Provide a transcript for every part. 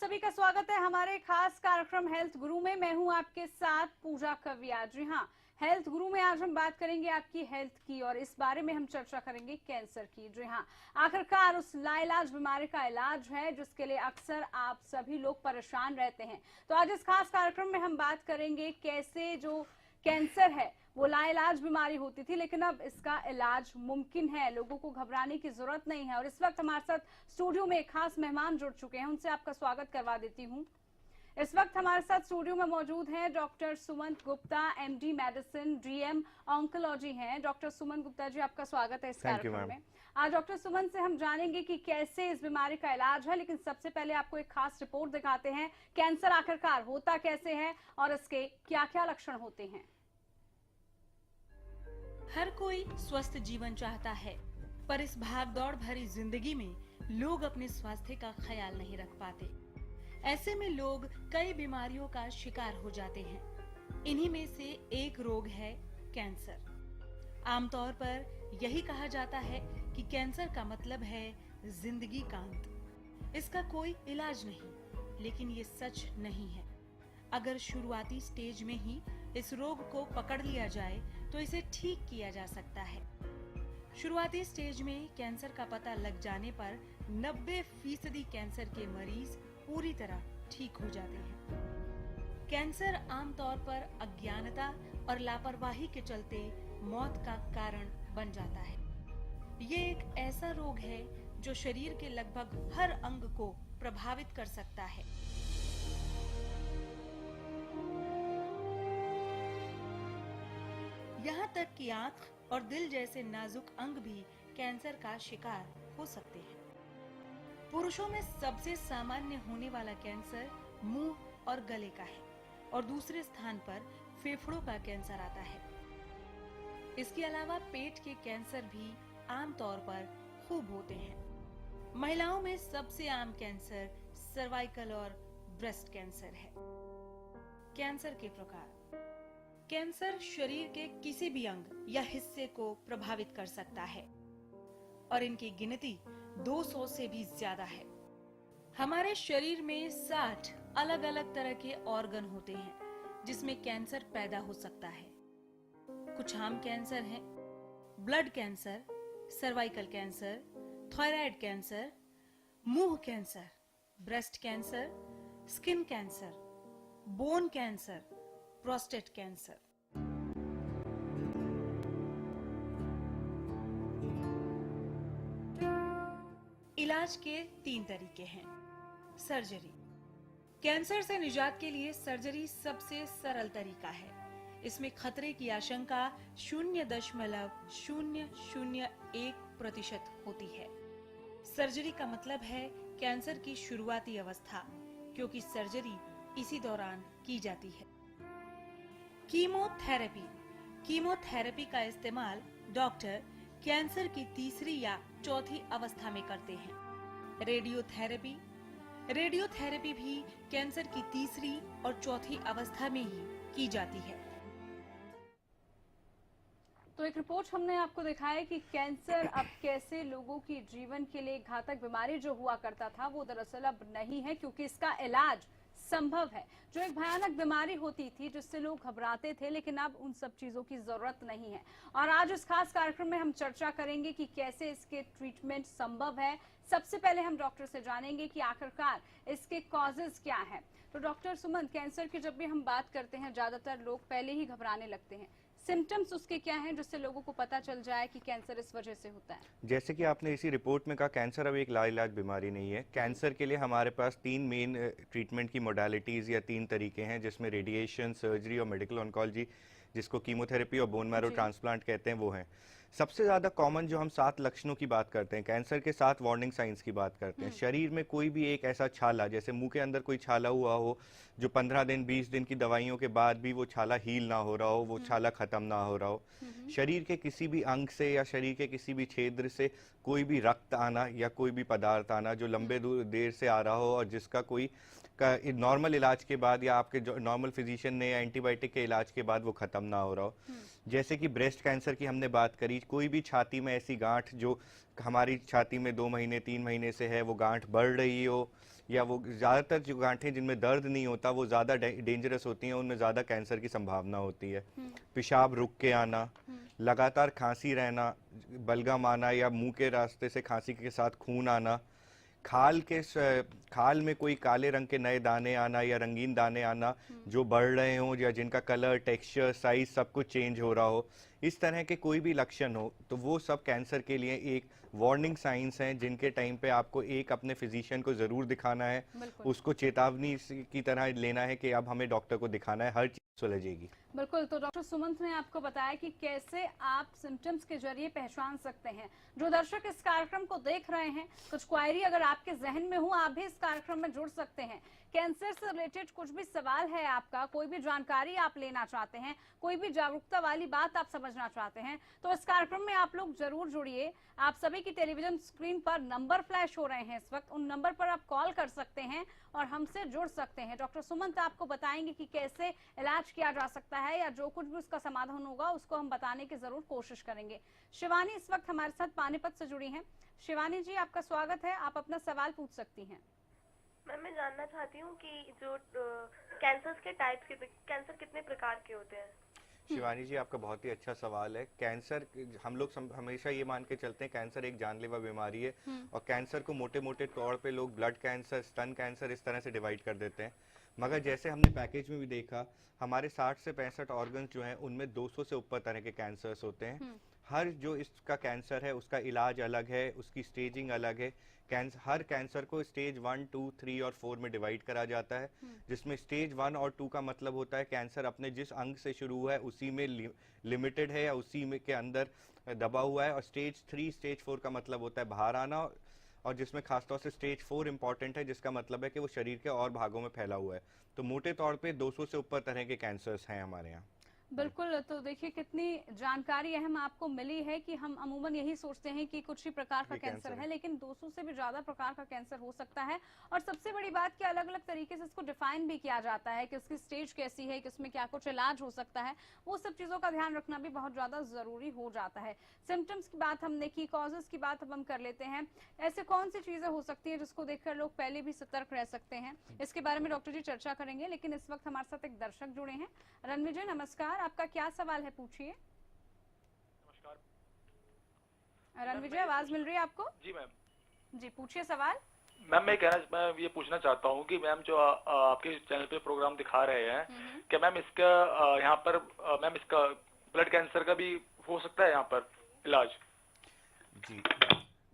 सभी का स्वागत है हमारे खास कार्यक्रम हेल्थ गुरु में। मैं हूं आपके साथ पूजा कविया। जी हाँ, हेल्थ गुरु में आज हम बात करेंगे आपकी हेल्थ की और इस बारे में हम चर्चा करेंगे कैंसर की। जी हाँ, आखिरकार उस लाइलाज बीमारी का इलाज है जिसके लिए अक्सर आप सभी लोग परेशान रहते हैं। तो आज इस खास कार्यक्रम में हम बात करेंगे कैसे जो कैंसर है वो लाइलाज बीमारी होती थी, लेकिन अब इसका इलाज मुमकिन है। लोगों को घबराने की जरूरत नहीं है। और इस वक्त हमारे साथ स्टूडियो में एक खास मेहमान जुड़ चुके हैं, उनसे आपका स्वागत करवा देती हूँ। इस वक्त हमारे साथ स्टूडियो में मौजूद हैं doctor Sumant Gupta, MD medicine, DM oncology हैं। डॉक्टर सुमंत गुप्ता जी, आपका स्वागत है इस कार्यक्रम में। आज डॉक्टर सुमंत से हम जानेंगे कि कैसे इस बीमारी का इलाज है, लेकिन सबसे पहले आपको एक खास रिपोर्ट दिखाते हैं। कैंसर आखिरकार होता कैसे है और इसके क्या क्या लक्षण होते हैं। हर कोई स्वस्थ जीवन चाहता है, पर इस भागदौड़ भरी जिंदगी में लोग अपने स्वास्थ्य का ख्याल नहीं रख पाते। ऐसे में लोग कई बीमारियों का शिकार हो जाते हैं। इन्हीं में से एक रोग है कैंसर। आमतौर पर यही कहा जाता है कि कैंसर का मतलब है जिंदगी का अंत। इसका कोई इलाज नहीं, लेकिन ये सच नहीं है। अगर शुरुआती स्टेज में ही इस रोग को पकड़ लिया जाए तो इसे ठीक किया जा सकता है। शुरुआती स्टेज में कैंसर का पता लग जाने पर 90% कैंसर के मरीज पूरी तरह ठीक हो जाते हैं। कैंसर आमतौर पर अज्ञानता और लापरवाही के चलते मौत का कारण बन जाता है। ये एक ऐसा रोग है जो शरीर के लगभग हर अंग को प्रभावित कर सकता है। यहाँ तक कि आंख और दिल जैसे नाजुक अंग भी कैंसर का शिकार हो सकते हैं। पुरुषों में सबसे सामान्य होने वाला कैंसर मुंह और गले का है और दूसरे स्थान पर फेफड़ों का कैंसर आता है। इसके अलावा पेट के कैंसर भी आमतौर पर खूब होते हैं। महिलाओं में सबसे आम कैंसर सर्वाइकल और ब्रेस्ट कैंसर है। कैंसर के प्रकार। कैंसर शरीर के किसी भी अंग या हिस्से को प्रभावित कर सकता है और इनकी गिनती 200 से भी ज्यादा है। हमारे शरीर में 60 अलग अलग तरह के ऑर्गन होते हैं जिसमें कैंसर पैदा हो सकता है। कुछ आम कैंसर हैं blood cancer, cervical cancer, thyroid cancer, मुंह cancer, breast cancer, skin cancer, bone cancer, prostate cancer. इलाज के 3 तरीके हैं। सर्जरी। कैंसर से निजात के लिए सर्जरी सबसे सरल तरीका है। इसमें खतरे की आशंका 0.001% होती है। सर्जरी का मतलब है कैंसर की शुरुआती अवस्था, क्योंकि सर्जरी इसी दौरान की जाती है। कीमोथेरेपी। कीमोथेरेपी का इस्तेमाल डॉक्टर कैंसर की तीसरी या चौथी अवस्था में करते हैं। रेडियोथेरेपी। रेडियोथेरेपी भी कैंसर की तीसरी और चौथी अवस्था में ही की जाती है। तो एक रिपोर्ट हमने आपको दिखाया कि कैंसर अब कैसे लोगों की जीवन के लिए घातक बीमारी जो हुआ करता था वो दरअसल अब नहीं है, क्योंकि इसका इलाज संभव है। जो एक भयानक बीमारी होती थी जिससे लोग घबराते थे, लेकिन अब उन सब चीजों की जरूरत नहीं है। और आज इस खास कार्यक्रम में हम चर्चा करेंगे कि कैसे इसके ट्रीटमेंट संभव है। सबसे पहले हम डॉक्टर से जानेंगे कि आखिरकार इसके कॉजेज क्या हैं। तो डॉक्टर सुमंत, कैंसर की जब भी हम बात करते हैं ज्यादातर लोग पहले ही घबराने लगते हैं। सिम्टम्स उसके क्या हैं जिससे लोगों को पता चल जाए कि कैंसर इस वजह से होता है? जैसे कि आपने इसी रिपोर्ट में कहा, कैंसर अब एक लाइलाज बीमारी नहीं है। कैंसर के लिए हमारे पास 3 मेन ट्रीटमेंट की मोडालिटीज़ या 3 तरीके हैं, जिसमें रेडिएशन, सर्जरी और मेडिकल ऑन्कोलॉजी, जिसको कीमोथेरेपी और बोन मैरो ट्रांसप्लांट कहते हैं, वो हैं। सबसे ज़्यादा कॉमन जो हम 7 लक्षणों की बात करते हैं, कैंसर के 7 वार्निंग साइंस की बात करते हैं। शरीर में कोई भी एक ऐसा छाला, जैसे मुंह के अंदर कोई छाला हुआ हो जो 15 दिन 20 दिन की दवाइयों के बाद भी वो छाला हील ना हो रहा हो, वो छाला खत्म ना हो रहा हो। शरीर के किसी भी अंग से या शरीर के किसी भी क्षेत्र से कोई भी रक्त आना या कोई भी पदार्थ आना जो लंबे देर से आ रहा हो और जिसका कोई का नॉर्मल इलाज के बाद या आपके जो नॉर्मल फिजिशियन ने या एंटीबायोटिक के इलाज के बाद वो खत्म ना हो रहा हो। जैसे कि ब्रेस्ट कैंसर की हमने बात करी, कोई भी छाती में ऐसी गांठ जो हमारी छाती में 2 महीने 3 महीने से है, वो गांठ बढ़ रही हो, या वो ज़्यादातर जो गांठें जिनमें दर्द नहीं होता वो ज़्यादा डेंजरस होती हैं, उनमें ज़्यादा कैंसर की संभावना होती है। पेशाब रुक के आना, लगातार खांसी रहना, बलगम आना या मुंह के रास्ते से खांसी के साथ खून आना, खाल में कोई काले रंग के नए दाने आना या रंगीन दाने आना जो बढ़ रहे हों या जिनका कलर, टेक्सचर, साइज सब कुछ चेंज हो रहा हो, इस तरह के कोई भी लक्षण हो तो वो सब कैंसर के लिए एक वार्निंग साइंस हैं, जिनके टाइम पे आपको एक अपने फिजिशियन को ज़रूर दिखाना है, उसको चेतावनी की तरह लेना है कि अब हमें डॉक्टर को दिखाना है, हर चीज़ सुलझेगी। बिल्कुल। तो डॉक्टर सुमंत ने आपको बताया कि कैसे आप सिम्टम्स के जरिए पहचान सकते हैं। जो दर्शक इस कार्यक्रम को देख रहे हैं, कुछ क्वायरी अगर आपके जहन में हो, आप भी इस कार्यक्रम में जुड़ सकते हैं। कैंसर से रिलेटेड कुछ भी सवाल है आपका, कोई भी जानकारी आप लेना चाहते हैं, कोई भी जागरूकता वाली बात आप समझना चाहते हैं, तो इस कार्यक्रम में आप लोग जरूर जुड़िए। आप सभी की टेलीविजन स्क्रीन पर नंबर फ्लैश हो रहे हैं इस वक्त, उन नंबर पर आप कॉल कर सकते हैं और हमसे जुड़ सकते हैं। डॉक्टर सुमंत आपको बताएंगे कि कैसे इलाज किया जा सकता है, या जो कुछ भी उसका समाधान होगा उसको हम बताने की जरूर कोशिश करेंगे। शिवानी इस वक्त हमारे साथ पानीपत से जुड़ी हैं। शिवानी जी, आपका स्वागत है, आप अपना सवाल पूछ सकती हैं। मैम, मैं जानना चाहती हूँ कि जो कैंसर के टाइप्स के कैंसर कितने प्रकार के होते हैं? शिवानी जी, आपका बहुत ही अच्छा सवाल है। कैंसर हम लोग हमेशा ये मान के चलते हैं कैंसर एक जानलेवा बीमारी है, और कैंसर को मोटे मोटे तौर पे लोग ब्लड कैंसर, स्तन कैंसर इस तरह से डिवाइड कर देते हैं। मगर जैसे हमने पैकेज में भी देखा, हमारे 60 से 65 ऑर्गन्स जो हैं उनमें 200 से ऊपर तरह के कैंसर्स होते हैं। हर जो इसका कैंसर है उसका इलाज अलग है, उसकी स्टेजिंग अलग है। हर कैंसर को स्टेज 1, 2, 3 और 4 में डिवाइड करा जाता है, जिसमें स्टेज 1 और 2 का मतलब होता है कैंसर अपने जिस अंग से शुरू हुआ है उसी में लिमिटेड है या उसी में के अंदर दबा हुआ है, और स्टेज 3, स्टेज 4 का मतलब होता है बाहर आना, और जिसमें खासतौर से स्टेज 4 इंपॉर्टेंट है, जिसका मतलब है कि वो शरीर के और भागों में फैला हुआ है। तो मोटे तौर पे 200 से ऊपर तरह के कैंसर्स हैं हमारे यहाँ। बिल्कुल। तो देखिए कितनी जानकारी अहम आपको मिली है कि हम अमूमन यही सोचते हैं कि कुछ ही प्रकार का कैंसर है, लेकिन 200 से भी ज्यादा प्रकार का कैंसर हो सकता है। और सबसे बड़ी बात कि अलग अलग तरीके से इसको डिफाइन भी किया जाता है कि उसकी स्टेज कैसी है, कि उसमें क्या कुछ इलाज हो सकता है, वो सब चीजों का ध्यान रखना भी बहुत ज्यादा जरूरी हो जाता है। सिम्टम्स की बात हमने की, कॉजेस की बात अब हम कर लेते हैं। ऐसे कौन सी चीजें हो सकती है जिसको देखकर लोग पहले भी सतर्क रह सकते हैं, इसके बारे में डॉक्टर जी चर्चा करेंगे। लेकिन इस वक्त हमारे साथ एक दर्शक जुड़े हैं। रणविजय, नमस्कार, आपका क्या सवाल है, पूछिए। नमस्कार रणविजय, आवाज मिल रही है आपको? जी मैम। जी, पूछिए सवाल। मैम, मैं ये पूछना चाहता हूँ कि मैम जो आपके चैनल पे प्रोग्राम दिखा रहे हैं, क्या मैम इसका यहाँ पर मैम इसका ब्लड कैंसर का भी हो सकता है यहाँ पर इलाज? जी,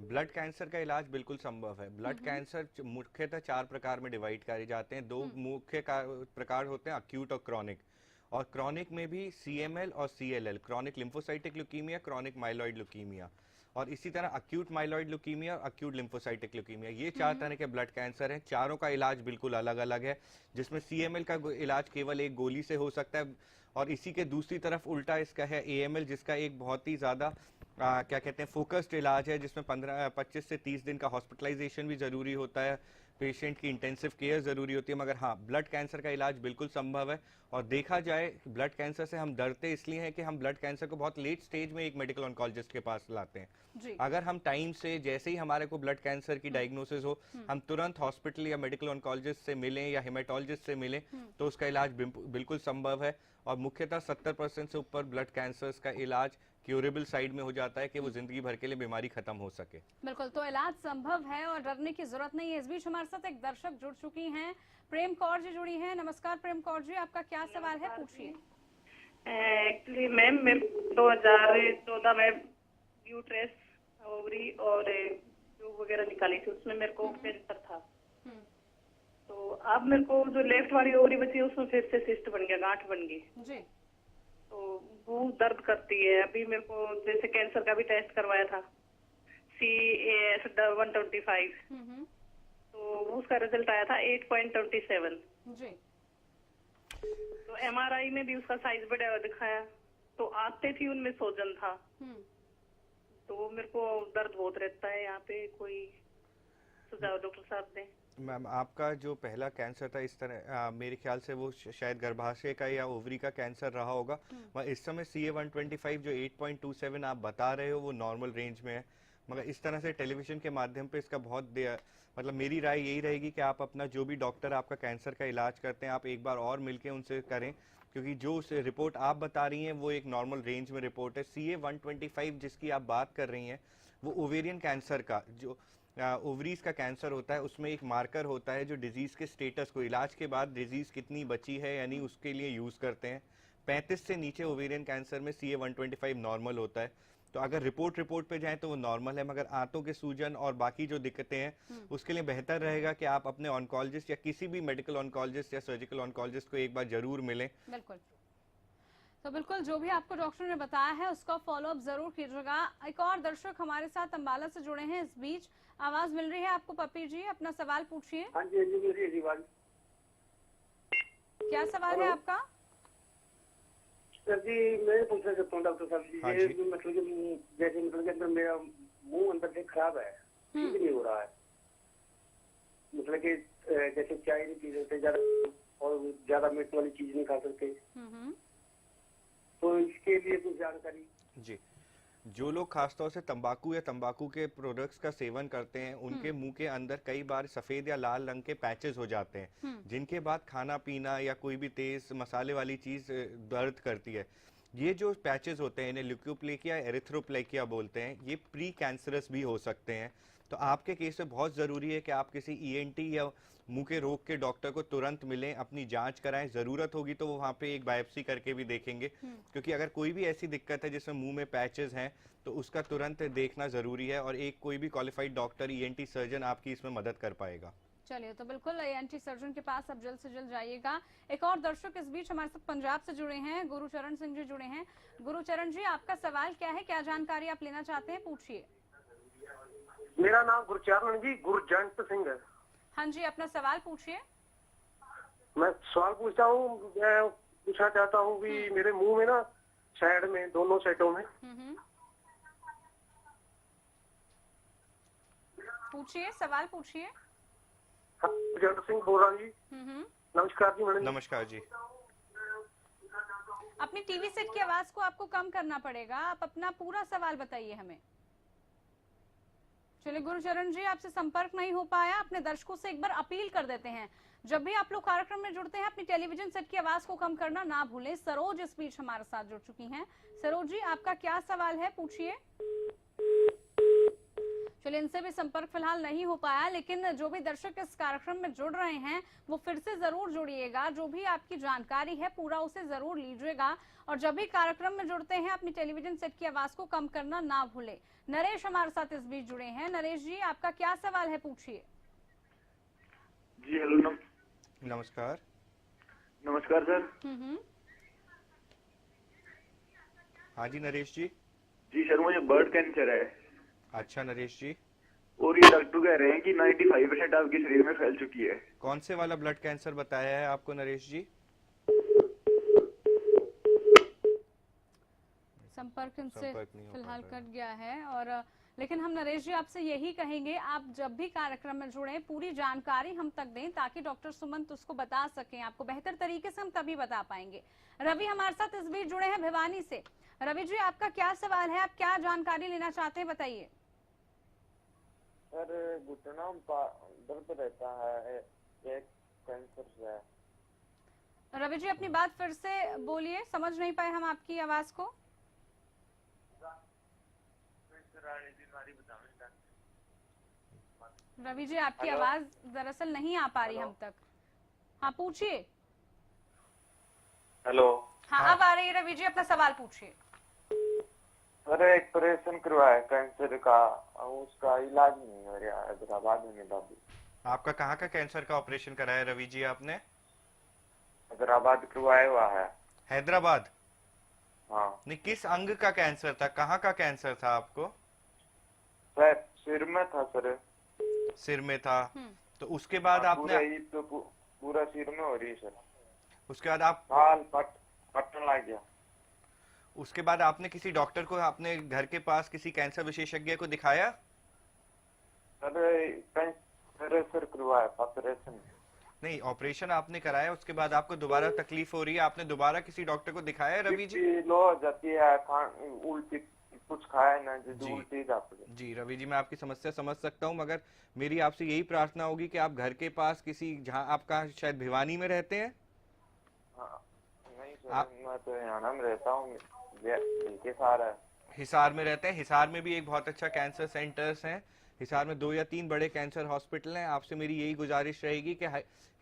ब्लड कैंसर का इलाज बिल्कुल संभव है। ब्लड कैंसर मुख्यतः 4 प्रकार में डिवाइड करे जाते हैं। 2 मुख्य प्रकार होते हैं, अक्यूट और क्रॉनिक। और क्रॉनिक में भी CML और CLL, chronic lymphocytic leukaemia, chronic myeloid leukaemia, और इसी तरह अक्यूट माइलॉइड ल्यूकीमिया और अक्यूट लिम्फोसाइटिक ल्यूकीमिया, ये 4 तरह के ब्लड कैंसर हैं। चारों का इलाज बिल्कुल अलग अलग है, जिसमें CML का इलाज केवल एक गोली से हो सकता है, और इसी के दूसरी तरफ उल्टा इसका है AML, जिसका एक बहुत ही ज़्यादा क्या कहते हैं फोकस्ड इलाज है, जिसमें 25 से 30 दिन का हॉस्पिटलाइजेशन भी ज़रूरी होता है, पेशेंट की इंटेंसिव केयर ज़रूरी होती है। मगर हाँ, ब्लड कैंसर का इलाज बिल्कुल संभव है। और देखा जाए, ब्लड कैंसर से हम डरते इसलिए हैं कि हम ब्लड कैंसर को बहुत लेट स्टेज में एक मेडिकल ऑन्कोलॉजिस्ट के पास लाते हैं। अगर हम टाइम से, जैसे ही हमारे को ब्लड कैंसर की डायग्नोसिस हो, हम तुरंत हॉस्पिटल या मेडिकल ऑन्कोलॉजिस्ट से मिलें या हेमेटोलॉजिस्ट से मिलें, तो उसका इलाज बिल्कुल संभव है। और मुख्यतः 70% से ऊपर ब्लड कैंसर्स का इलाज क्यूरेबल साइड में हो जाता है कि वो जिंदगी भर के लिए बीमारी खत्म हो सके। बिल्कुल, तो इलाज संभव है और डरने की जरूरत नहीं है। इस बीच हमारे साथ एक दर्शक जुड़ चुकी हैं, प्रेम कौर जी जुड़ी हैं। नमस्कार प्रेम कौर जी, आपका क्या सवाल है, पूछिए। एक्चुअली मैम, मेरे 2014 में यूट्रस, ओवरी और ट्यूब वगैरह निकाली थी, उसमें मेरे को कैंसर था। तो अब मेरे को जो लेफ्ट वाली ओवरी बची उसमें फिर से सिस्ट बन गया, गांठ बन गई जी। तो वो दर्द करती है। अभी मेरे को जैसे कैंसर का भी टेस्ट करवाया था, CAS 125, तो उसका रिजल्ट आया था 8.27 जी। तो MRI में भी उसका साइज बढ़ा हुआ दिखाया, तो आते थी उनमें सोजन था। तो मेरे को दर्द बहुत रहता है, यहाँ पे कोई सुझाव डॉक्टर साहब दें। मैम आपका जो पहला कैंसर था इस तरह मेरे ख्याल से वो शायद गर्भाशय का या ओवरी का कैंसर रहा होगा। मगर इस समय CA-125 जो 8.27 आप बता रहे हो वो नॉर्मल रेंज में है। मगर इस तरह से टेलीविजन के माध्यम पे इसका बहुत मतलब मेरी राय यही रहेगी कि आप अपना जो भी डॉक्टर आपका कैंसर का इलाज करते हैं आप एक बार और मिलके उनसे करें, क्योंकि जो रिपोर्ट आप बता रही हैं वो एक नॉर्मल रेंज में रिपोर्ट है। CA-125 जिसकी आप बात कर रही हैं वो ओवेरियन कैंसर का जो ओवरीज का कैंसर होता है उसमें एक मार्कर होता है जो डिजीज के स्टेटस को इलाज के बाद डिजीज कितनी बची है यानी उसके लिए यूज करते हैं। 35 से नीचे ओवेरियन कैंसर में CA-125 नॉर्मल होता है। तो अगर रिपोर्ट पे जाएं तो वो नॉर्मल है, मगर आंतों के सूजन और बाकी जो दिक्कतें हैं उसके लिए बेहतर रहेगा कि आप अपने ऑन्कोलॉजिस्ट या किसी भी मेडिकल ऑन्कोलॉजिस्ट या सर्जिकल ऑन्कोलॉजिस्ट को एक बार जरूर मिलें। बिल्कुल, तो बिल्कुल जो भी आपको डॉक्टर ने बताया है उसका फॉलोअप जरूर कीजिएगा। एक और दर्शक हमारे साथ अंबाला से जुड़े हैं, इस बीच आवाज मिल रही है आपको। पप्पी जी अपना सवाल पूछिए। हाँ जी, मेरी आवाज। क्या सवाल है आपका? सर जी मैं पूछना चाहता हूँ डॉक्टर साहब जी, हाँ ये जी। मतलब कि जैसे मतलब कि अंदर मेरा मुंह अंदर से खराब है, ठीक नहीं हो रहा है। मतलब कि जैसे चाय नहीं पी सकते ज्यादा और ज्यादा मिर्च वाली चीज नहीं खा सकते, तो इसके लिए कुछ जानकारी। जी, जो लोग खासतौर से तंबाकू या तंबाकू के प्रोडक्ट्स का सेवन करते हैं उनके मुंह के अंदर कई बार सफेद या लाल रंग के पैचेस हो जाते हैं, जिनके बाद खाना पीना या कोई भी तेज मसाले वाली चीज दर्द करती है। ये जो पैचेस होते हैं इन्हें ल्यूकोप्लेकिया एरिथ्रोप्लेकिया बोलते हैं। ये प्री कैंसरस भी हो सकते हैं। तो आपके केस में बहुत ज़रूरी है कि आप किसी ENT या मुंह के रोग के डॉक्टर को तुरंत मिलें, अपनी जांच कराएं। ज़रूरत होगी तो वो वहाँ पे एक बायोप्सी करके भी देखेंगे, क्योंकि अगर कोई भी ऐसी दिक्कत है जिसमें मुंह में पैचेस हैं तो उसका तुरंत देखना ज़रूरी है और एक कोई भी क्वालिफाइड डॉक्टर ENT सर्जन आपकी इसमें मदद कर पाएगा। चलिए, तो बिल्कुल ENT सर्जन के पास अब जल्द से जल्द जाइएगा। एक और दर्शक इस बीच हमारे साथ पंजाब से जुड़े हैं, गुरुचरण सिंह जी जुड़े हैं। गुरुचरण जी आपका सवाल क्या है, क्या जानकारी आप लेना चाहते हैं, पूछिए। मेरा नाम गुरचरण जी गुरजंट सिंह है। हाँ जी, अपना सवाल पूछिए। मैं सवाल पूछता हूँ, मैं पूछना चाहता हूँ कि मेरे मुंह में ना साइड में दोनों साइडों में पूछिए, सवाल पूछिए। हाँ, गुरजंट सिंह बोल रहा हूँ जी। नमस्कार जी मैडम। नमस्कार जी। अपनी टीवी सेट की आवाज को आपको कम करना पड़ेगा। आप अपना पूरा सवाल बताइए हमें। चलिए गुरुचरण जी, आपसे संपर्क नहीं हो पाया। अपने दर्शकों से एक बार अपील कर देते हैं, जब भी आप लोग कार्यक्रम में जुड़ते हैं अपनी टेलीविजन सेट की आवाज को कम करना ना भूलें। सरोज इस बीच हमारे साथ जुड़ चुकी हैं। सरोज जी आपका क्या सवाल है, पूछिए। चलिए, इनसे भी संपर्क फिलहाल नहीं हो पाया, लेकिन जो भी दर्शक इस कार्यक्रम में जुड़ रहे हैं वो फिर से जरूर जुड़िएगा। जो भी आपकी जानकारी है पूरा उसे जरूर लीजिएगा और जब भी कार्यक्रम में जुड़ते हैं अपनी टेलीविजन सेट की आवाज को कम करना ना भूले। नरेश हमारे साथ इस बीच जुड़े हैं। नरेश जी आपका क्या सवाल है, पूछिए। जी हेलो, नमस्कार। नमस्कार सर। हाँ जी नरेश जी। जी सर, मुझे ब्लड कैंसर है। अच्छा नरेश जी। और ये डॉक्टर कह रहे हैं कि 95% आपके शरीर में फैल चुकी है। कौन से वाला ब्लड कैंसर बताया है आपको नरेश जी? संपर्क इनसे नहीं हो फिलहाल पा रहा कट गया है। और लेकिन हम नरेश जी आपसे यही कहेंगे, आप जब भी कार्यक्रम में जुड़े पूरी जानकारी हम तक दें ताकि डॉक्टर सुमंत उसको बता सकें आपको बेहतर तरीके से, हम तभी बता पाएंगे। रवि हमारे साथ इस बीच जुड़े हैं भिवानी से। रवि जी आपका क्या सवाल है, आप क्या जानकारी लेना चाहते हैं, बताइए। सर घुटना दर्द रहता है, एक कैंसर से है। रवि जी अपनी बात फिर से बोलिए, समझ नहीं पाए हम आपकी आवाज को। रवि जी आपकी आवाज दरअसल नहीं आ पा रही हम तक। हाँ पूछिए। हेलो। हाँ अब आ रही है रवि जी, अपना सवाल पूछिए। सर एक ऑपरेशन करवाया कैंसर का, उसका इलाज नहीं हो रहा, हैदराबाद में बाबू। आपका कहाँ का कैंसर का ऑपरेशन कराया रवि जी आपने? हैदराबाद करवाया हुआ है। हैदराबाद? हाँ। नहीं, किस अंग का कैंसर था, कहाँ का कैंसर था आपको? सर सिर में था सर। सिर में था। तो उसके बाद आपने पूरा सिर में हो रही सर। उसके बाद आप पटन लग गया। उसके बाद आपने किसी डॉक्टर को अपने घर के पास किसी कैंसर विशेषज्ञ को दिखाया? सर प्रेशर करवाया था, ऑपरेशन। नहीं, ऑपरेशन आपने कराया, उसके बाद आपको दोबारा तकलीफ हो रही है, आपने दोबारा किसी डॉक्टर को दिखाया है रवि जी? लो हो जाती है, उल्टी, कुछ खाया ना जी उल्टी जाती है। जी रवि जी, मैं आपकी समस्या समझ सकता हूँ, मगर मेरी आपसे यही प्रार्थना होगी कि आप घर के पास किसी, जहाँ आपका शायद भिवानी में रहते हैं? हाँ, नहीं सर, मैं तो हरियाणा में रहता हूँ, हिसार में रहते हैं। हिसार में भी एक बहुत अच्छा कैंसर सेंटर्स हैं। हिसार में 2 या 3 बड़े कैंसर हॉस्पिटल हैं। आपसे मेरी यही गुजारिश रहेगी कि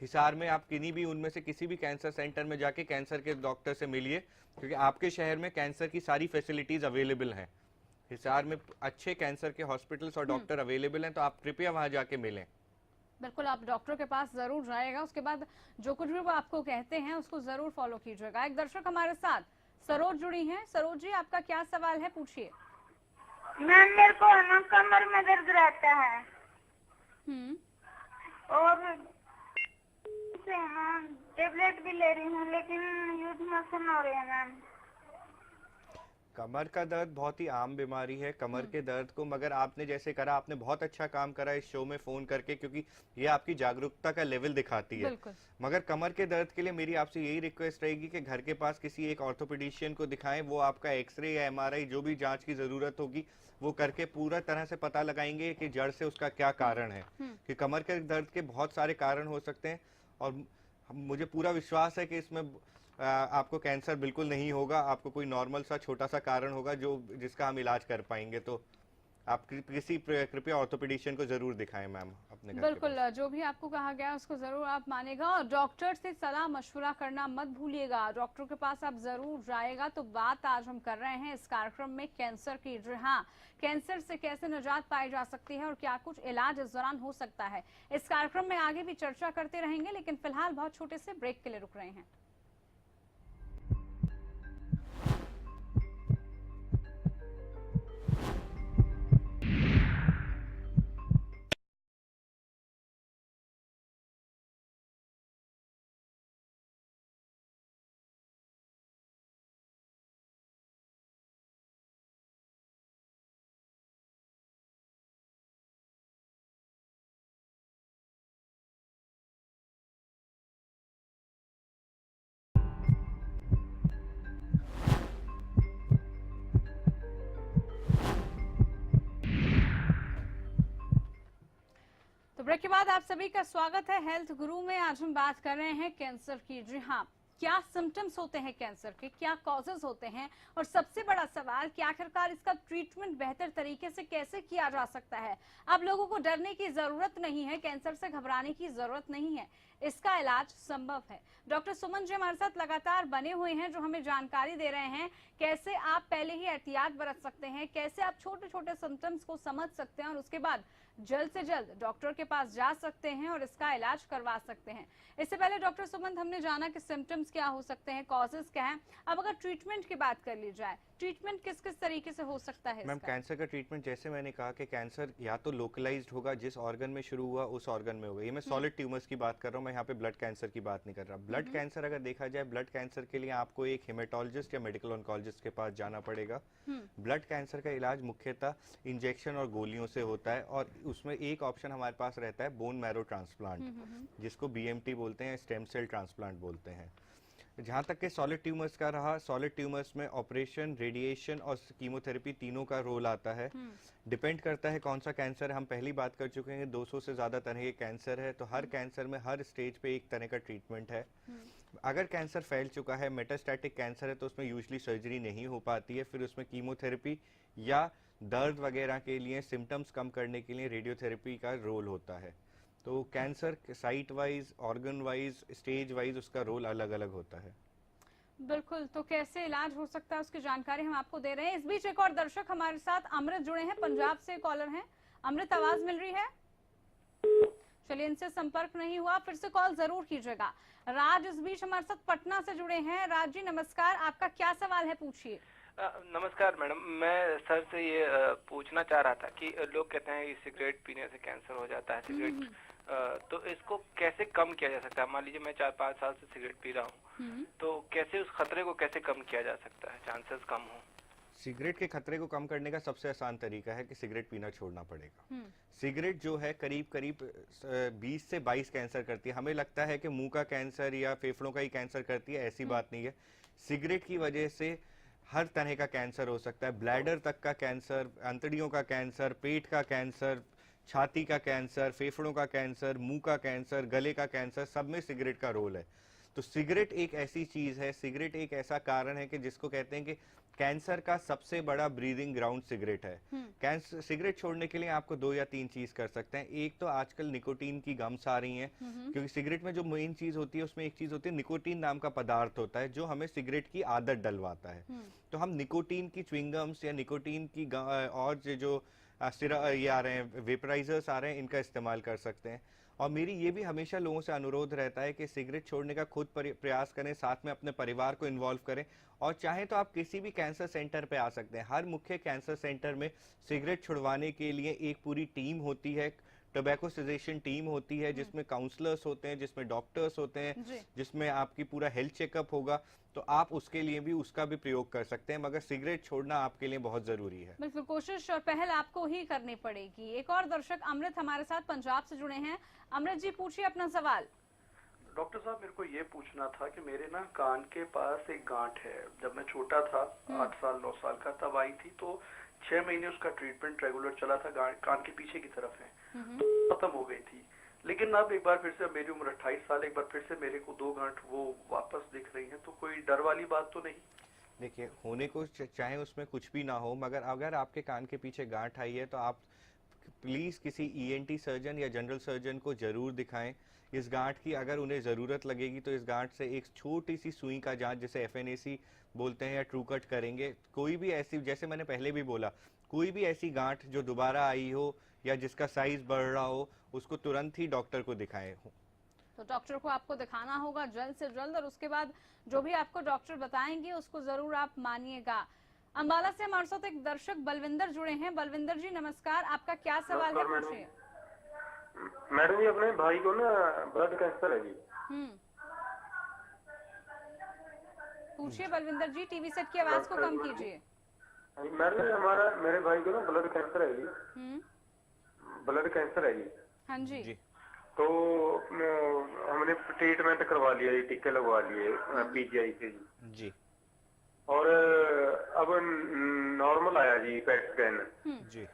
हिसार में आप किन्हीं भी उनमें से किसी भी कैंसर सेंटर में जाके कैंसर के डॉक्टर से मिलिए, क्योंकि आपके शहर में कैंसर की सारी फैसिलिटीज अवेलेबल हैं। हिसार में अच्छे कैंसर के हॉस्पिटल्स और डॉक्टर अवेलेबल हैं, तो आप कृपया वहां जाके मिलें। बिल्कुल, आप डॉक्टर के पास जरूर जाएगा, उसके बाद जो कुछ भी वो आपको कहते हैं उसको जरूर फॉलो कीजिएगा। एक दर्शक हमारे साथ सरोज जुड़ी हैं। सरोज जी, आपका क्या सवाल है, पूछिए। मैम, मेरे को है ना कमर में दर्द रहता है और से है ना टेबलेट भी ले रही हूँ, लेकिन यूज मोशन हो रहे हैं मैम। कमर का दर्द बहुत ही आम बीमारी है, कमर के दर्द को, मगर आपने जैसे करा, आपने बहुत अच्छा काम करा इस शो में फोन करके, क्योंकि ये आपकी जागरूकता का लेवल दिखाती है। मगर कमर के दर्द के लिए मेरी आपसे यही रिक्वेस्ट रहेगी कि घर के पास किसी एक ऑर्थोपेडिशियन को दिखाएं। वो आपका एक्सरे या एमआरआई जो भी जांच की जरूरत होगी वो करके पूरा तरह से पता लगाएंगे कि जड़ से उसका क्या कारण है, कि कमर के दर्द के बहुत सारे कारण हो सकते हैं। और मुझे पूरा विश्वास है कि इसमें आपको कैंसर बिल्कुल नहीं होगा, आपको कोई नॉर्मल सा छोटा सा कारण होगा जो जिसका हम इलाज कर पाएंगे। तो आप कृपया ऑर्थोपेडिशियन को जरूर दिखाएं मैम अपने घर। बिल्कुल, जो भी आपको कहा गया उसको जरूर आप मानेगा, और डॉक्टर से सलाह मशवरा करना मत भूलिएगा। डॉक्टर के पास आप जरूर जाएगा। तो बात आज हम कर रहे हैं इस कार्यक्रम में कैंसर की। जी हाँ, कैंसर से कैसे निजात पाई जा सकती है और क्या कुछ इलाज इस दौरान हो सकता है, इस कार्यक्रम में आगे भी चर्चा करते रहेंगे, लेकिन फिलहाल बहुत छोटे से ब्रेक के लिए रुक रहे हैं। ब्रेक के बाद आप सभी का स्वागत है हेल्थ गुरु में। आज हम बात कर रहे हैं कैंसर की। जी हाँ, क्या सिम्टम्स होते हैं कैंसर के, क्या कॉजेज होते हैं, और सबसे बड़ा सवाल कि आखिरकार इसका ट्रीटमेंट बेहतर तरीके से कैसे किया जा सकता है। अब लोगों को डरने की जरूरत नहीं है, कैंसर से घबराने की जरूरत नहीं है, इसका इलाज संभव है। डॉक्टर सुमन जी हमारे साथ लगातार बने हुए हैं, जो हमें जानकारी दे रहे हैं कैसे आप पहले ही एहतियात बरत सकते हैं, कैसे आप छोटे छोटे सिम्टम्स को समझ सकते हैं और उसके बाद जल्द से जल्द डॉक्टर के पास जा सकते हैं और इसका इलाज करवा सकते हैं। इससे पहले डॉक्टर सुमन, हमने जाना कि सिम्टम्स क्या हो सकते हैं, कॉजेज क्या हैं। अब अगर ट्रीटमेंट की बात कर ली जाए, ट्रीटमेंट किस किस तरीके से हो सकता है? मैम, कैंसर का ट्रीटमेंट जैसे मैंने कहा कि कैंसर या तो लोकलाइज्ड होगा, जिस ऑर्गन में शुरू हुआ उस ऑर्गन में होगा। ये मैं सॉलिड ट्यूमर्स की बात कर रहा हूँ, मैं यहाँ पे ब्लड कैंसर की बात नहीं कर रहा। ब्लड कैंसर अगर देखा जाए, ब्लड कैंसर के लिए आपको एक हेमेटोलॉजिस्ट या मेडिकल ऑन्कोलॉजिस्ट के पास जाना पड़ेगा। ब्लड कैंसर का इलाज मुख्यतः इंजेक्शन और गोलियों से होता है, और उसमें एक ऑप्शन हमारे पास रहता है बोन मैरो ट्रांसप्लांट, जिसको बीएमटी बोलते हैं, स्टेम सेल ट्रांसप्लांट बोलते हैं। जहाँ तक के सॉलिड ट्यूमर्स का रहा, सॉलिड ट्यूमर्स में ऑपरेशन, रेडिएशन और कीमोथेरेपी तीनों का रोल आता है। डिपेंड करता है कौन सा कैंसर है। हम पहली बात कर चुके हैं 200 से ज़्यादा तरह के कैंसर है, तो हर कैंसर में हर स्टेज पे एक तरह का ट्रीटमेंट है। अगर कैंसर फैल चुका है, मेटास्टैटिक कैंसर है, तो उसमें यूजली सर्जरी नहीं हो पाती है। फिर उसमें कीमोथेरेपी या दर्द वगैरह के लिए, सिम्टम्स कम करने के लिए रेडियोथेरेपी का रोल होता है। तो cancer site wise, organ wise, stage wise उसका रोल अलग अलग होता है। बिल्कुल, तो कैसे इलाज हो सकता है उसकी जानकारी हम आपको दे रहे हैं। इस बीच एक और दर्शक हमारे साथ अमृत जुड़े हैं, पंजाब से कॉलर हैं। अमृत, आवाज मिल रही है? चलिए, इनसे संपर्क नहीं हुआ, फिर से कॉल जरूर कीजिएगा। राज इस बीच हमारे साथ पटना से जुड़े हैं। राज जी नमस्कार, आपका क्या सवाल है, पूछिए। नमस्कार मैडम, मैं सर से ये पूछना चाह रहा था कि लोग कहते हैं कि सिगरेट पीने से कैंसर हो जाता है, सिगरेट तो इसको कैसे कम किया जा सकता है? मान लीजिए मैं 4-5 साल से सिगरेट पी रहा हूँ, तो कैसे उस खतरे को कैसे कम किया जा सकता है, चांसेस कम हो? सिगरेट के खतरे को कम करने का सबसे आसान तरीका है कि सिगरेट पीना छोड़ना पड़ेगा। सिगरेट जो है करीब करीब 20 से 22 कैंसर करती है। हमें लगता है कि मुंह का कैंसर या फेफड़ों का ही कैंसर करती है, ऐसी बात नहीं है। सिगरेट की वजह से हर तरह का कैंसर हो सकता है, ब्लैडर तक का कैंसर, अंतड़ियों का कैंसर, पेट का कैंसर, छाती का कैंसर, फेफड़ों का कैंसर, मुंह का कैंसर, गले का कैंसर, सब में सिगरेट का रोल है। तो सिगरेट एक ऐसी चीज है, सिगरेट एक ऐसा कारण है कि जिसको कहते हैं कि कैंसर का सबसे बड़ा ब्रीदिंग ग्राउंड सिगरेट है। कैंसर सिगरेट छोड़ने के लिए आपको 2 या 3 चीज कर सकते हैं। एक तो आजकल निकोटीन की गम्स आ रही हैं, क्योंकि सिगरेट में जो मेन चीज होती है उसमें एक चीज होती है निकोटीन नाम का पदार्थ होता है जो हमें सिगरेट की आदत डलवाता है। तो हम निकोटीन की च्युइंगम्स या निकोटीन की और जो ये आ रहे हैं वेपराइजर्स आ रहे हैं, इनका इस्तेमाल कर सकते हैं। और मेरी ये भी हमेशा लोगों से अनुरोध रहता है कि सिगरेट छोड़ने का खुद प्रयास करें, साथ में अपने परिवार को इन्वॉल्व करें, और चाहे तो आप किसी भी कैंसर सेंटर पे आ सकते हैं। हर मुख्य कैंसर सेंटर में सिगरेट छुड़वाने के लिए एक पूरी टीम होती है, टोबैको सेसेशन टीम होती है, जिसमें काउंसलर्स होते हैं, जिसमें डॉक्टर्स होते हैं, जिसमें आपकी पूरा हेल्थ चेकअप होगा। तो आप उसके लिए भी उसका भी प्रयोग कर सकते हैं, मगर सिगरेट छोड़ना आपके लिए बहुत जरूरी है। बिल्कुल, कोशिश और पहल आपको ही करनी पड़ेगी। एक और दर्शक अमृत हमारे साथ पंजाब से जुड़े हैं। अमृत जी, पूछिए अपना सवाल। डॉक्टर साहब, मेरे को ये पूछना था कि मेरे ना कान के पास एक गांठ है। जब मैं छोटा था, 8 साल 9 साल का, तब आई थी, तो 6 महीने उसका ट्रीटमेंट रेगुलर चला था। कान के पीछे की तरफ है, तो खत्म हो गई थी। लेकिन अब एक बार फिर से, मेरी उम्र 28 साल, एक बार फिर से मेरे को 2 गांठ वो वापस दिख रही हैं। तो कोई डर वाली बात तो नहीं? देखिए, होने को चाहे उसमें कुछ भी ना हो, मगर अगर आपके कान के पीछे गांठ आई है तो आप प्लीज किसी ईएनटी सर्जन या जनरल सर्जन को जरूर दिखाएं। इस गांठ की अगर उन्हें जरूरत लगेगी तो इस गांठ से एक छोटी सी सुई का जांच, जिसे एफएनएसी बोलते हैं, या ट्रू कट करेंगे। कोई भी ऐसी, जैसे मैंने पहले भी बोला, कोई भी ऐसी गांठ जो दोबारा आई हो या जिसका साइज बढ़ रहा हो, उसको तुरंत ही डॉक्टर को दिखाएं। तो डॉक्टर को आपको दिखाना होगा जल्द से जल्द, और उसके बाद जो भी आपको डॉक्टर बताएंगे उसको जरूर आप मानिएगा। अंबाला से हमारे साथ एक दर्शक बलविंदर जुड़े हैं। बलविंदर जी नमस्कार, आपका क्या सवाल है, पूछिए। मैडम जी, अपने भाई को ना ब्लड कैंसर है जी। पूछिए बलविंदर जी, टीवी सेट की आवाज को कम कीजिए। मैडम, मेरे भाई को ना ब्लड कैंसर है जी। ब्लड कैंसर है जी। हाँ जी। तो हमने ट्रीटमेंट करवा लिया जी, टीके लगवा लिए पीजीआई से जी। और अब नॉर्मल आया जी पेट स्कैन जी।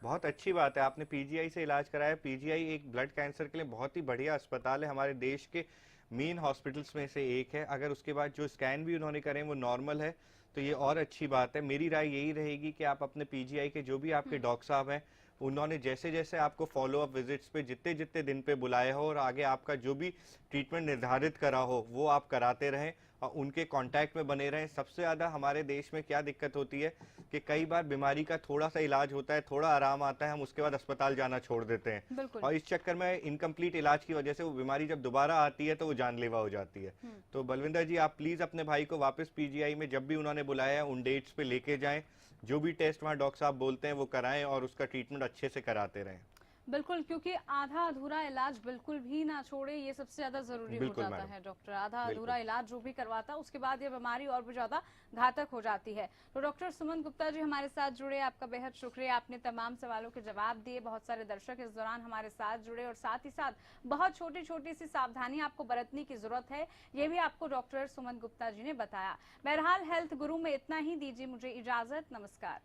बहुत अच्छी बात है, आपने पीजीआई से इलाज कराया। पीजीआई एक ब्लड कैंसर के लिए बहुत ही बढ़िया अस्पताल है, हमारे देश के मेन हॉस्पिटल्स में से एक है। अगर उसके बाद जो स्कैन भी उन्होंने करे वो नॉर्मल है तो ये और अच्छी बात है। मेरी राय यही रहेगी कि आप अपने पीजीआई के जो भी आपके डॉक्टर साहब हैं, उन्होंने जैसे जैसे आपको फॉलोअप विजिट्स पे जितने जितने दिन पे बुलाया हो और आगे आपका जो भी ट्रीटमेंट निर्धारित करा हो वो आप कराते रहें और उनके कांटेक्ट में बने रहें। सबसे ज़्यादा हमारे देश में क्या दिक्कत होती है कि कई बार बीमारी का थोड़ा सा इलाज होता है, थोड़ा आराम आता है, हम उसके बाद अस्पताल जाना छोड़ देते हैं, और इस चक्कर में इनकम्प्लीट इलाज की वजह से वो बीमारी जब दोबारा आती है तो वो जानलेवा हो जाती है। तो बलविंदर जी, आप प्लीज़ अपने भाई को वापस पीजीआई में जब भी उन्होंने बुलाया है उन डेट्स पे लेके जाएं, जो भी टेस्ट वहाँ डॉक्टर साहब बोलते हैं वो कराएं और उसका ट्रीटमेंट अच्छे से कराते रहें। बिल्कुल, क्योंकि आधा अधूरा इलाज बिल्कुल भी ना छोड़े, ये सबसे ज्यादा जरूरी हो जाता है डॉक्टर। आधा अधूरा इलाज जो भी करवाता है उसके बाद ये बीमारी और भी ज्यादा घातक हो जाती है। तो डॉक्टर सुमन गुप्ता जी हमारे साथ जुड़े, आपका बेहद शुक्रिया, आपने तमाम सवालों के जवाब दिए। बहुत सारे दर्शक इस दौरान हमारे साथ जुड़े और साथ ही साथ बहुत छोटी छोटी सी सावधानी आपको बरतने की जरूरत है, ये भी आपको डॉक्टर सुमन गुप्ता जी ने बताया। बहरहाल हेल्थ गुरु में इतना ही, दीजिए मुझे इजाजत, नमस्कार।